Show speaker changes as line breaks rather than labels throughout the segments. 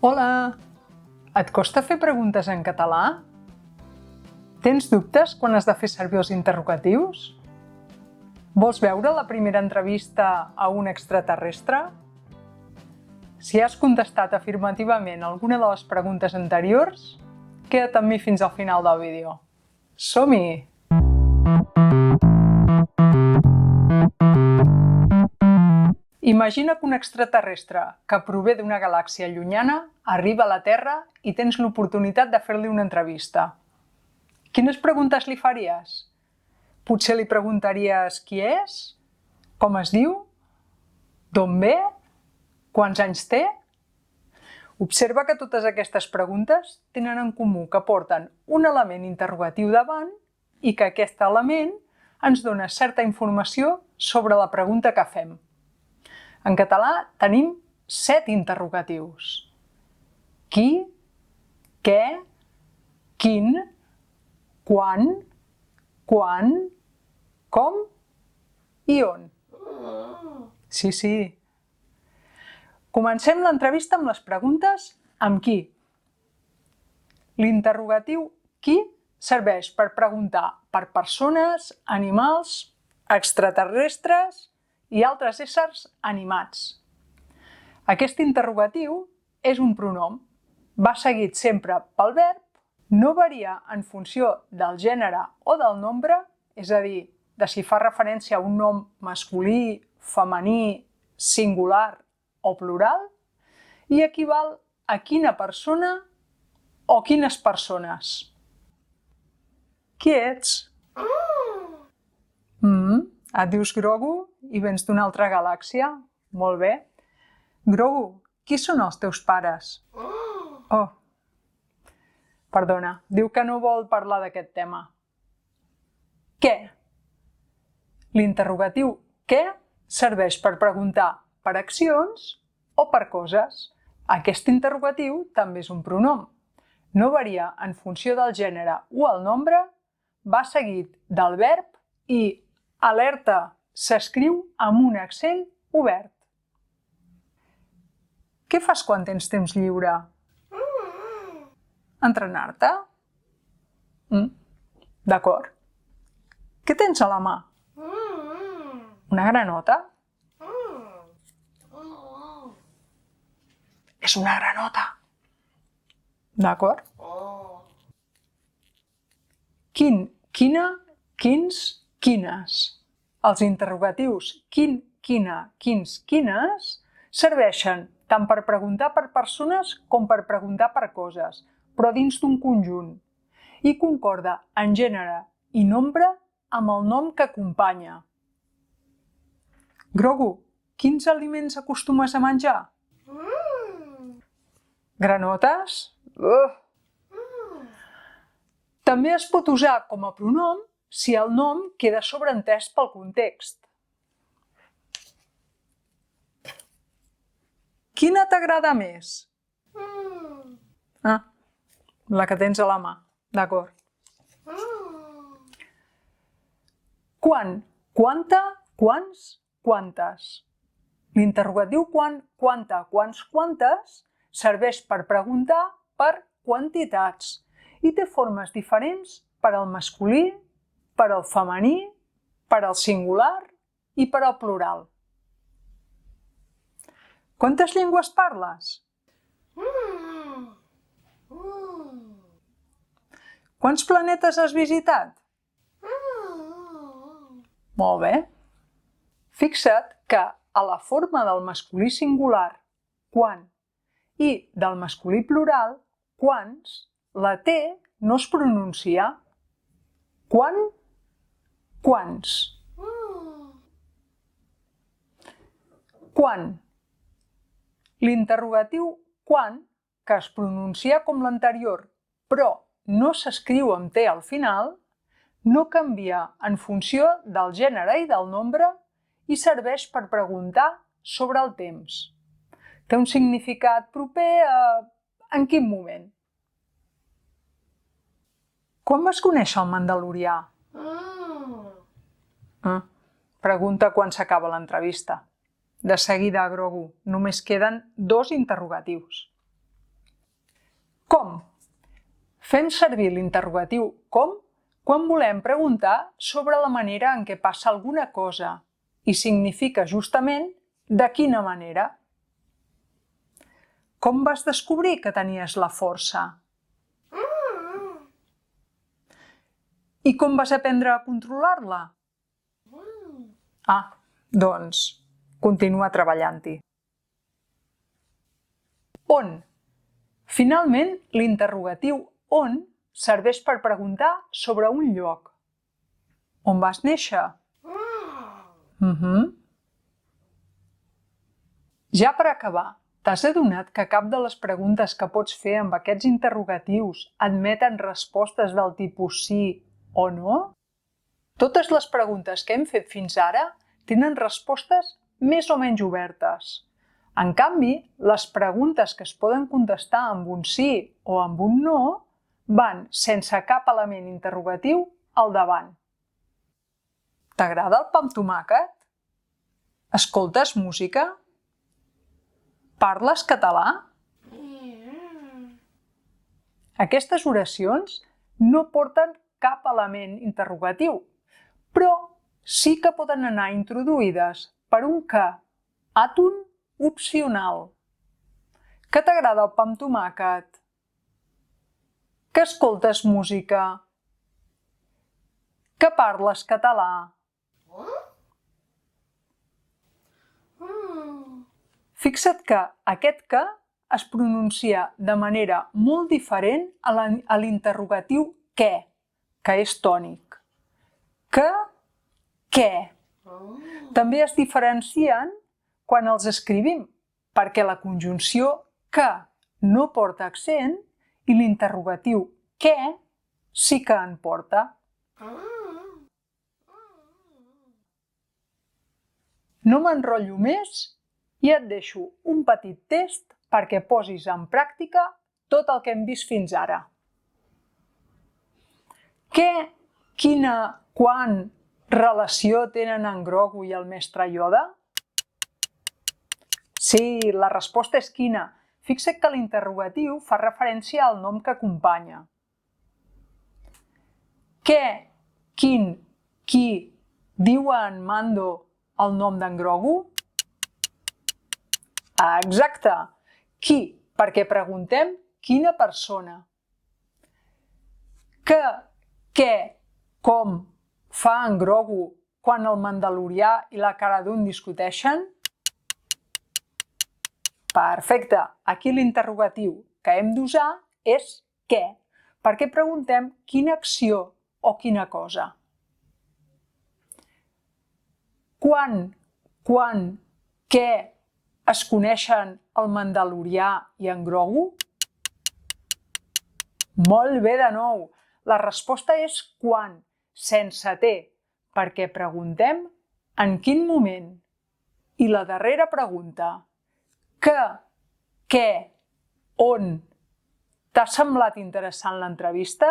Hola! Et costa fer preguntes en català? Tens dubtes quan has de fer servir els interrogatius? Vols veure la primera entrevista a un extraterrestre? Si has contestat afirmativament alguna de les preguntes anteriors, queda't amb mi fins al final del vídeo. Som-hi! Imagina que un extraterrestre que prové d'una galàxia llunyana arriba a la Terra i tens l'oportunitat de fer-li una entrevista. Quines preguntes li faries? Potser li preguntaries qui és? Com es diu? D'on ve? Quants anys té? Observa que totes aquestes preguntes tenen en comú que porten un element interrogatiu davant i que aquest element ens dona certa informació sobre la pregunta que fem. En català tenim 7 interrogatius. Qui, què, quin, quan, com i on. Sí. Comencem l'entrevista amb les preguntes amb qui. L'interrogatiu qui serveix per preguntar per persones, animals, extraterrestres i altres éssers animats. Aquest interrogatiu és un pronom. Va seguit sempre pel verb, no varia en funció del gènere o del nombre, és a dir, de si fa referència a un nom masculí, femení, singular o plural, i equival a quina persona o quines persones. Qui ets? Et dius Grogu i vens d'una altra galàxia? Molt bé. Grogu, qui són els teus pares? Oh, perdona, diu que no vol parlar d'aquest tema. Què? L'interrogatiu què serveix per preguntar per accions o per coses. Aquest interrogatiu també és un pronom. No varia en funció del gènere o el nombre, va seguit del verb i alerta, s'escriu amb un accent obert. Què fas quan tens temps lliure? Entrenar-te? D'acord. Què tens a la mà? Una granota? És una granota. D'acord? Quin, quina, quins, quines. Els interrogatius quin, quina, quins, quines serveixen tant per preguntar per persones com per preguntar per coses, però dins d'un conjunt, i concorda en gènere i nombre amb el nom que acompanya. Grogu, quins aliments acostumes a menjar? Granotes? També es pot usar com a pronom si el nom queda sobreentès pel context. Quina t'agrada més? La que tens a la mà. D'acord. Quan, quanta, quants, quantes. L'interrogatiu quan, quanta, quants, quantes serveix per preguntar per quantitats i té formes diferents per al masculí, per al femení, per al singular i per al plural. Quantes llengües parles? Quants planetes has visitat? Molt bé. Fixa't que a la forma del masculí singular, quan, i del masculí plural, quants, la T no es pronuncia. Quan, quants. Quan. L'interrogatiu quan, que es pronuncia com l'anterior, però no s'escriu amb T al final, no canvia en funció del gènere i del nombre i serveix per preguntar sobre el temps. Té un significat proper a en quin moment. Quan vas conèixer el Mandalorià? Pregunta quan s'acaba l'entrevista. De seguida, Grogu, només queden 2 interrogatius. Com? Fem servir l'interrogatiu com quan volem preguntar sobre la manera en què passa alguna cosa i significa justament de quina manera. Com vas descobrir que tenies la força? I com vas aprendre a controlar-la? Doncs continua treballant-hi. On? Finalment, l'interrogatiu on serveix per preguntar sobre un lloc. On vas néixer? Ja per acabar, t'has adonat que cap de les preguntes que pots fer amb aquests interrogatius admeten respostes del tipus sí o no? Totes les preguntes que hem fet fins ara tenen respostes més o menys obertes. En canvi, les preguntes que es poden contestar amb un sí o amb un no van sense cap element interrogatiu al davant. T'agrada el pa amb tomàquet? Escoltes música? Parles català? Aquestes oracions no porten cap element interrogatiu, però sí que poden anar introduïdes per un que àton opcional. Que t'agrada el pa amb tomàquet? Que escoltes música? Que parles català? Fixa't que aquest que es pronuncia de manera molt diferent a l'interrogatiu que és tònic. Que, què. També es diferencien quan els escrivim, perquè la conjunció que no porta accent i l'interrogatiu què sí que en porta. No m'enrotllo més i et deixo un petit test perquè posis en pràctica tot el que hem vist fins ara. Què, quina, quan relació tenen en Grogu i el mestre Yoda? Sí, la resposta és quina. Fixa't que l'interrogatiu fa referència al nom que acompanya. Què, quin, qui diu a en Mando el nom d'en Grogu? Exacte! Qui, perquè preguntem quina persona. Que, què, com fa en Grogu quan el Mandalorià i la Cara Dune discuteixen? Perfecte! Aquí l'interrogatiu que hem d'usar és què, perquè preguntem quina acció o quina cosa. Quan, què es coneixen el Mandalorià i en Grogu? Molt bé de nou! La resposta és quan, sense T, perquè preguntem en quin moment. I la darrera pregunta, que, què, on? T'ha semblat interessant l'entrevista?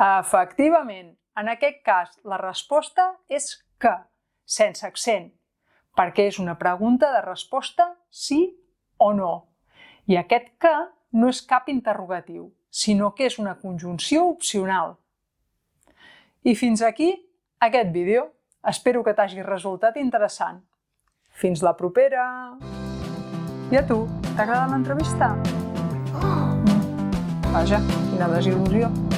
Efectivament, en aquest cas la resposta és que, sense accent, perquè és una pregunta de resposta sí o no. I aquest que no és cap interrogatiu, sinó que és una conjunció opcional. I fins aquí aquest vídeo. Espero que t'hagi resultat interessant. Fins la propera! I a tu, t'agrada l'entrevista? Vaja, quina desil·lusió!